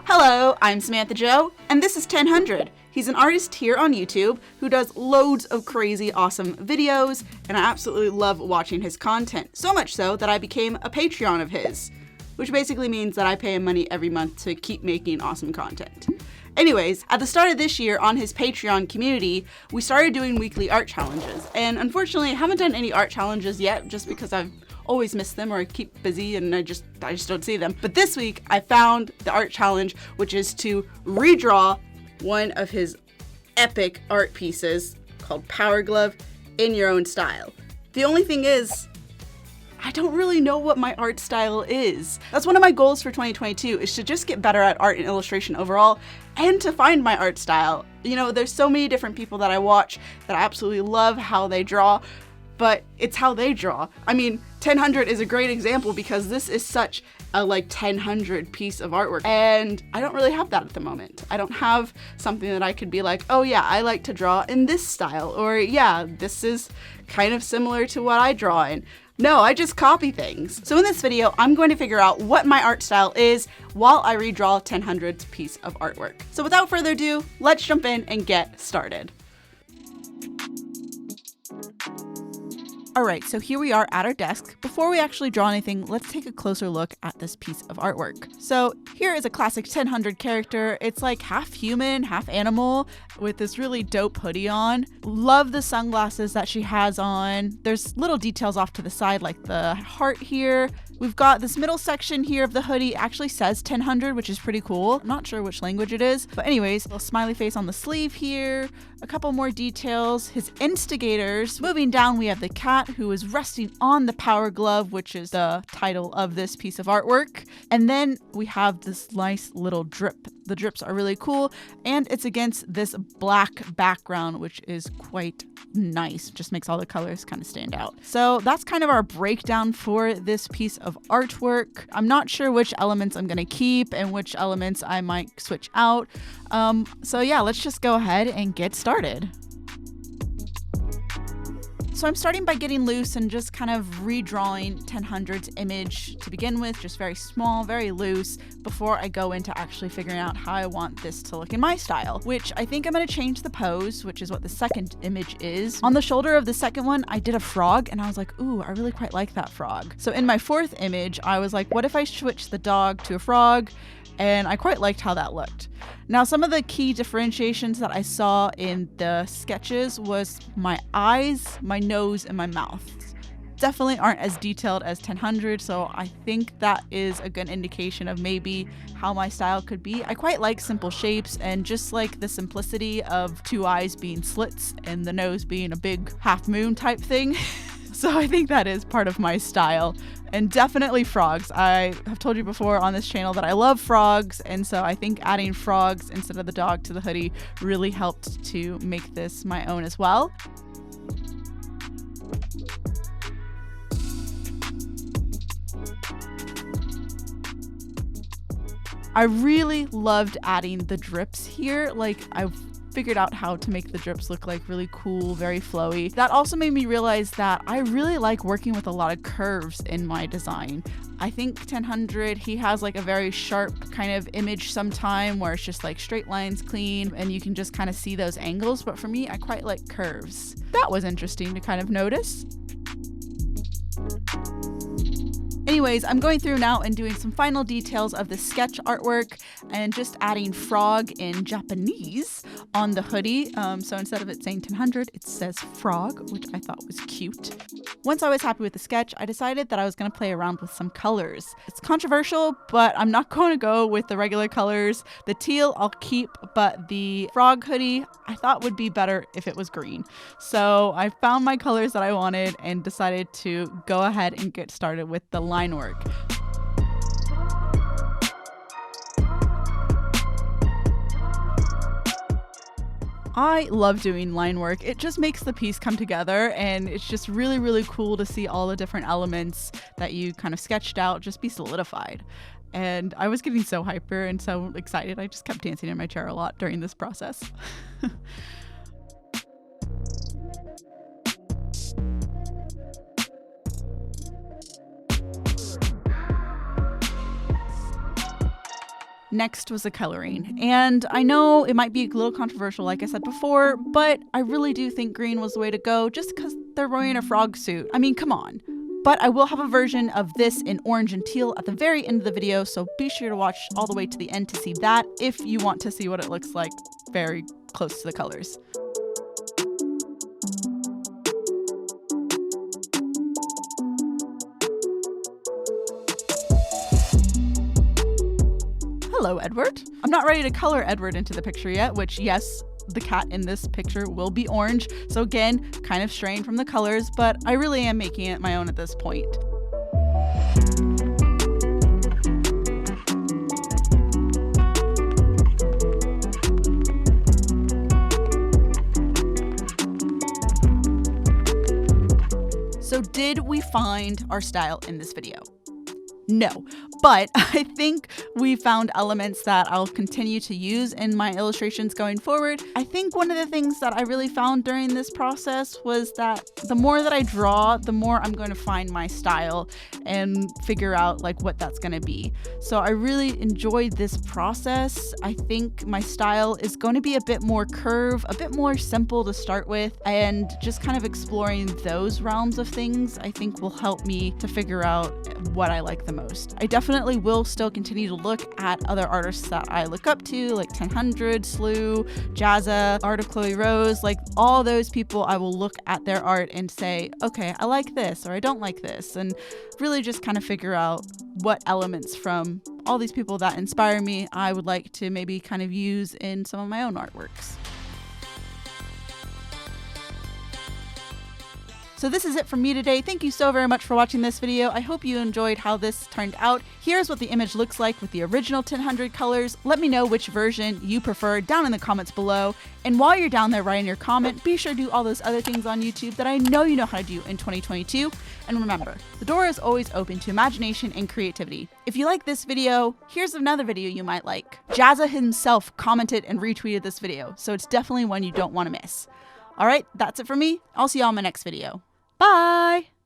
Hello, I'm Samantha Jo, and this is 1000. He's an artist here on YouTube who does loads of crazy awesome videos, and I absolutely love watching his content, so much so that I became a Patreon of his, which basically means that I pay him money every month to keep making awesome content. Anyways, at the start of this year on his Patreon community, we started doing weekly art challenges, and unfortunately I haven't done any art challenges yet just because I've always miss them or I keep busy and I just don't see them. But this week I found the art challenge, which is to redraw one of his epic art pieces called Power Glove in your own style. The only thing is, I don't really know what my art style is. That's one of my goals for 2022, is to just get better at art and illustration overall and to find my art style. You know, there's so many different people that I watch that I absolutely love how they draw, but it's how they draw. I mean, 1000 is a great example because this is such a 1000 piece of artwork, and I don't really have that at the moment. I don't have something that I could be like, oh yeah, I like to draw in this style, or yeah, this is kind of similar to what I draw in. No, I just copy things. So in this video, I'm going to figure out what my art style is while I redraw 1000's piece of artwork. So without further ado, let's jump in and get started. Alright, so here we are at our desk. Before we actually draw anything, let's take a closer look at this piece of artwork. So here is a classic 1000 character. It's like half human, half animal, with this really dope hoodie on. Love the sunglasses that she has on. There's little details off to the side, like the heart here. We've got this middle section here of the hoodie actually says 1000, which is pretty cool. I'm not sure which language it is, but anyways, a little smiley face on the sleeve here, a couple more details. His instigators. Moving down, we have the cat who is resting on the Power Glove, which is the title of this piece of artwork. And then we have this nice little drip. The drips are really cool, and it's against this black background, which is quite nice. Just makes all the colors kind of stand out. So that's kind of our breakdown for this piece of artwork. I'm not sure which elements I'm going to keep and which elements I might switch out. So yeah, let's just go ahead and get started. So I'm starting by getting loose and just kind of redrawing 1000's image to begin with, just very small, very loose, before I go into actually figuring out how I want this to look in my style, which I think I'm going to change the pose, which is what the second image is. On the shoulder of the second one, I did a frog and I was like, ooh, I really quite like that frog. So in my fourth image, I was like, what if I switch the dog to a frog? And I quite liked how that looked. Now, some of the key differentiations that I saw in the sketches was my eyes, my nose, and my mouth. Definitely aren't as detailed as 1000, so I think that is a good indication of maybe how my style could be. I quite like simple shapes and just like the simplicity of two eyes being slits and the nose being a big half moon type thing. So I think that is part of my style. And definitely frogs. I have told you before on this channel that I love frogs, and so I think adding frogs instead of the dog to the hoodie really helped to make this my own as well. I really loved adding the drips here. I've figured out how to make the drips look like really cool, very flowy. That also made me realize that I really like working with a lot of curves in my design. I think 1000, he has like a very sharp kind of image sometime where it's just like straight lines, clean, and you can just kind of see those angles. But for me, I quite like curves. That was interesting to kind of notice. Anyways, I'm going through now and doing some final details of the sketch artwork and just adding frog in Japanese on the hoodie. So instead of it saying 1000, it says frog, which I thought was cute. Once I was happy with the sketch, I decided that I was going to play around with some colors. It's controversial, but I'm not going to go with the regular colors. The teal I'll keep, but the frog hoodie I thought would be better if it was green. So I found my colors that I wanted and decided to go ahead and get started with the Linework. I love doing line work. It just makes the piece come together, and it's just really, really cool to see all the different elements that you kind of sketched out just be solidified. And I was getting so hyper and so excited. I just kept dancing in my chair a lot during this process. Next was the coloring, and I know it might be a little controversial like I said before, but I really do think green was the way to go just because they're wearing a frog suit. I mean, come on. But I will have a version of this in orange and teal at the very end of the video, so be sure to watch all the way to the end to see that if you want to see what it looks like very close to the colors. Hello, Edward. I'm not ready to color Edward into the picture yet, which, yes, the cat in this picture will be orange. So again, kind of straying from the colors, but I really am making it my own at this point. So did we find our style in this video? No, but I think we found elements that I'll continue to use in my illustrations going forward. I think one of the things that I really found during this process was that the more that I draw, the more I'm going to find my style and figure out like what that's going to be. So I really enjoyed this process. I think my style is going to be a bit more curve, a bit more simple to start with, and just kind of exploring those realms of things I think will help me to figure out what I like the most. I definitely will still continue to look at other artists that I look up to, like 1000, Slew, Jazza, Art of Chloe Rose, like all those people. I will look at their art and say, okay, I like this or I don't like this, and really just kind of figure out what elements from all these people that inspire me I would like to maybe kind of use in some of my own artworks. So this is it from me today. Thank you so very much for watching this video. I hope you enjoyed how this turned out. Here's what the image looks like with the original 1000 colors. Let me know which version you prefer down in the comments below. And while you're down there writing your comment, be sure to do all those other things on YouTube that I know you know how to do in 2022. And remember, the door is always open to imagination and creativity. If you like this video, here's another video you might like. Jazza himself commented and retweeted this video, so it's definitely one you don't want to miss. All right, that's it for me. I'll see y'all in my next video. Bye!